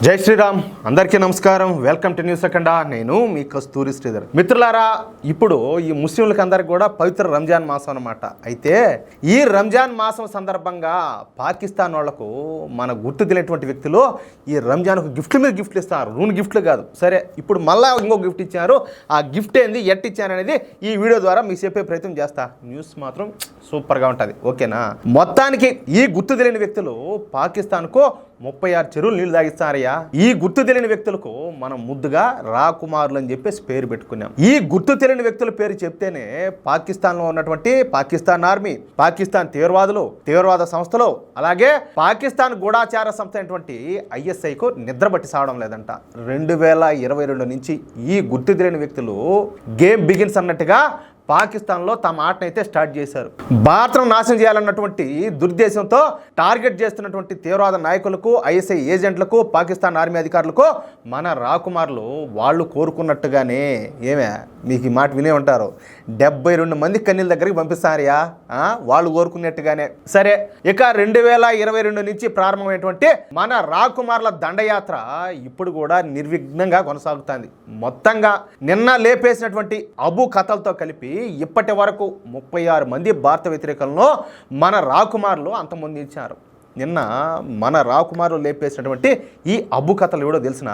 జై శ్రీరామ్, అందరికీ నమస్కారం. వెల్కమ్ టు న్యూస్ అఖండ. నేను మీ కస్తూరి శ్రీధర్. మిత్రులారా, ఇప్పుడు ఈ ముస్లింలకు అందరికి కూడా పవిత్ర రంజాన్ మాసం అన్నమాట. అయితే ఈ రంజాన్ మాసం సందర్భంగా పాకిస్తాన్ వాళ్లకు మన గుర్తు తెలియనటువంటి వ్యక్తులు ఈ రంజాన్కు గిఫ్ట్ల మీద గిఫ్ట్లు ఇస్తారు. రూన్ గిఫ్ట్లు కాదు. సరే, ఇప్పుడు మళ్ళా ఇంకో గిఫ్ట్ ఇచ్చారు. ఆ గిఫ్ట్ ఏంది, ఎట్ ఇచ్చారు అనేది ఈ వీడియో ద్వారా మీకు చెప్పే ప్రయత్నం చేస్తా. న్యూస్ మాత్రం సూపర్గా ఉంటుంది, ఓకేనా? మొత్తానికి ఈ గుర్తు తెలియని వ్యక్తులు పాకిస్తాన్కు 36 చెరువులు నీళ్లు తాగిస్తారయ్యా. ఈ గుర్తు తెలియని వ్యక్తులకు మనం ముద్దుగా రాకుమారులు అని చెప్పేసి పేరు పెట్టుకున్నాం. ఈ గుర్తు తెలియని వ్యక్తుల పేరు చెప్తేనే పాకిస్తాన్లో ఉన్నటువంటి పాకిస్తాన్ ఆర్మీ, పాకిస్తాన్ తీవ్రవాద సంస్థలు, అలాగే పాకిస్తాన్ గూఢాచార సంస్థ అయినటువంటి ISIకు నిద్ర బట్టి సావడం లేదంట. 2022 నుంచి ఈ గుర్తు తెలియని వ్యక్తులు గేమ్ బిగిన్స్ అన్నట్టుగా పాకిస్తాన్లో తమ ఆటనైతే స్టార్ట్ చేశారు. భారత్ను నాశనం చేయాలన్నటువంటి దుర్దేశంతో టార్గెట్ చేస్తున్నటువంటి తీవ్రవాద నాయకులకు, ISI ఏజెంట్లకు, పాకిస్తాన్ ఆర్మీ అధికారులకు మన రాకుమారులు వాళ్ళు కోరుకున్నట్టుగానే, ఏమే మీకు ఈ మాట వినే ఉంటారు, 72 మంది కన్నీళ్ళ దగ్గరికి పంపిస్తారయ్యా, వాళ్ళు కోరుకున్నట్టుగానే. సరే, ఇక 2022 నుంచి ప్రారంభమైనటువంటి మన రాకుమారుల దండయాత్ర ఇప్పుడు కూడా నిర్విఘ్నంగా కొనసాగుతుంది. మొత్తంగా నిన్న లేపేసినటువంటి అబు కథలతో కలిపి ఇప్పటి వరకు 36 మంది భారత వ్యతిరేకులను మన రాకుమారులు అంతమొందించారు. నిన్న మన రాకుమారులు లేపేసినటువంటి ఈ అబు కథలు ఎవడో తెలిసిన,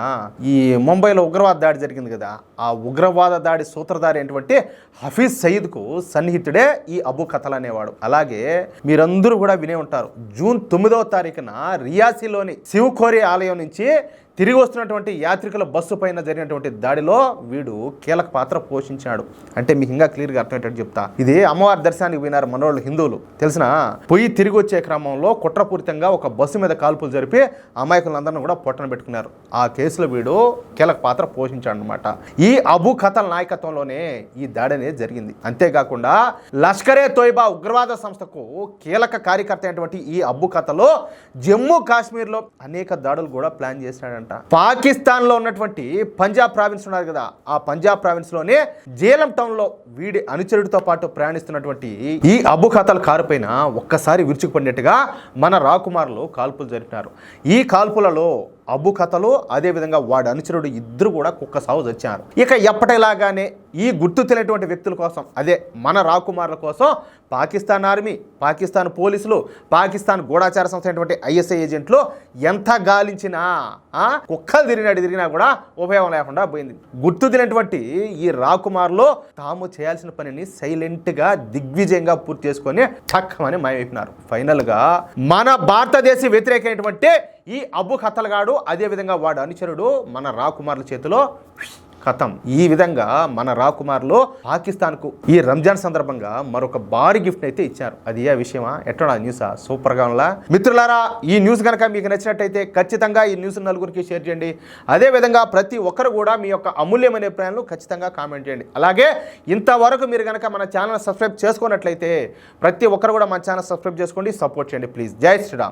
ఈ ముంబైలో ఉగ్రవాద దాడి జరిగింది కదా, ఆ ఉగ్రవాద దాడి సూత్రధారి అయినటువంటి హఫీజ్ సయీద్కు సన్నిహితుడే ఈ అబు కథలు అనేవాడు. అలాగే మీరందరూ కూడా వినే ఉంటారు, జూన్ 9వ తారీఖున రియాసీలోని శివఖోరి ఆలయం నుంచి తిరిగి వస్తున్నటువంటి యాత్రికుల బస్సు పైన జరిగినటువంటి దాడిలో వీడు కీలక పాత్ర పోషించాడు. అంటే మీకు ఇంకా క్లియర్గా అర్థమయ్యేటట్టు చెప్తా. ఇది అమ్మవారి దర్శనానికి పోయినారు మనోళ్ళు హిందువులు, తెలిసిన పొయ్యి తిరిగి వచ్చే క్రమంలో కుట్రపూరితంగా ఒక బస్సు మీద కాల్పులు జరిపి అమాయకులందరినీ కూడా పొట్టన పెట్టుకున్నారు. ఆ కేసులో వీడు కీలక పాత్ర పోషించాడు అనమాట. ఈ అబు ఖతల్ నాయకత్వంలోనే ఈ దాడి అనేది జరిగింది. అంతేకాకుండా లష్కరే తోయిబా ఉగ్రవాద సంస్థకు కీలక కార్యకర్త అయినటువంటి ఈ అబు ఖతల్ జమ్మూ కాశ్మీర్లో అనేక దాడులు కూడా ప్లాన్ చేశాడు. పాకిస్తాన్ లో ఉన్నటువంటి పంజాబ్ ప్రావిన్స్ ఉన్నారు కదా, ఆ పంజాబ్ ప్రావిన్స్ లోనే జేలం టౌన్ లో వీడి అనుచరుడితో పాటు ప్రయాణిస్తున్నటువంటి ఈ అబు ఖతల్ కారు పైన ఒక్కసారి విరుచుకుపడినట్టుగా మన రాకుమారులు కాల్పులు జరిపినారు. ఈ కాల్పులలో అబు ఖతలు అదేవిధంగా వాడి అనుచరుడు ఇద్దరు కూడా కుక్క సాగు చచ్చారు. ఇక ఎప్పటిలాగానే ఈ గుర్తు తెలియనటువంటి వ్యక్తుల కోసం, అదే మన రాకుమారుల కోసం పాకిస్తాన్ ఆర్మీ, పాకిస్తాన్ పోలీసులు, పాకిస్తాన్ గూఢాచార సంస్థ అయినటువంటి ISI ఏజెంట్లు ఎంత గాలించినా, కుక్కలు తిరిగినా కూడా ఉపయోగం లేకుండా పోయింది. గుర్తు తెలియనటువంటి ఈ రాకుమారులు తాము చేయాల్సిన పనిని సైలెంట్గా దిగ్విజయంగా పూర్తి చేసుకొని చక్కమని మాయమైపోయినారు. ఫైనల్గా మన భారతదేశ వ్యతిరేకమైనటువంటి ఈ అబు ఖతల్ గాడు, అదేవిధంగా వాడు అనుచరుడు మన రాకుమారుల చేతిలో ఖతం. ఈ విధంగా మన రాకుమారులు పాకిస్తాన్కు ఈ రంజాన్ సందర్భంగా మరొక భారీ గిఫ్ట్ అయితే ఇచ్చారు. అది ఏ విషయమా, ఎట్లా న్యూసా? సూపర్గా ఉందా మిత్రులారా? ఈ న్యూస్ కనుక మీకు నచ్చినట్టయితే ఖచ్చితంగా ఈ న్యూస్ నలుగురికి షేర్ చేయండి. అదేవిధంగా ప్రతి ఒక్కరు కూడా మీ యొక్క అమూల్యమైన అభిప్రాయాలను ఖచ్చితంగా కామెంట్ చేయండి. అలాగే ఇంతవరకు మీరు కనుక మన ఛానల్ సబ్స్క్రైబ్ చేసుకున్నట్లయితే ప్రతి ఒక్కరు కూడా మన ఛానల్ సబ్స్క్రైబ్ చేసుకోండి, సపోర్ట్ చేయండి ప్లీజ్. జై శ్రీరామ్.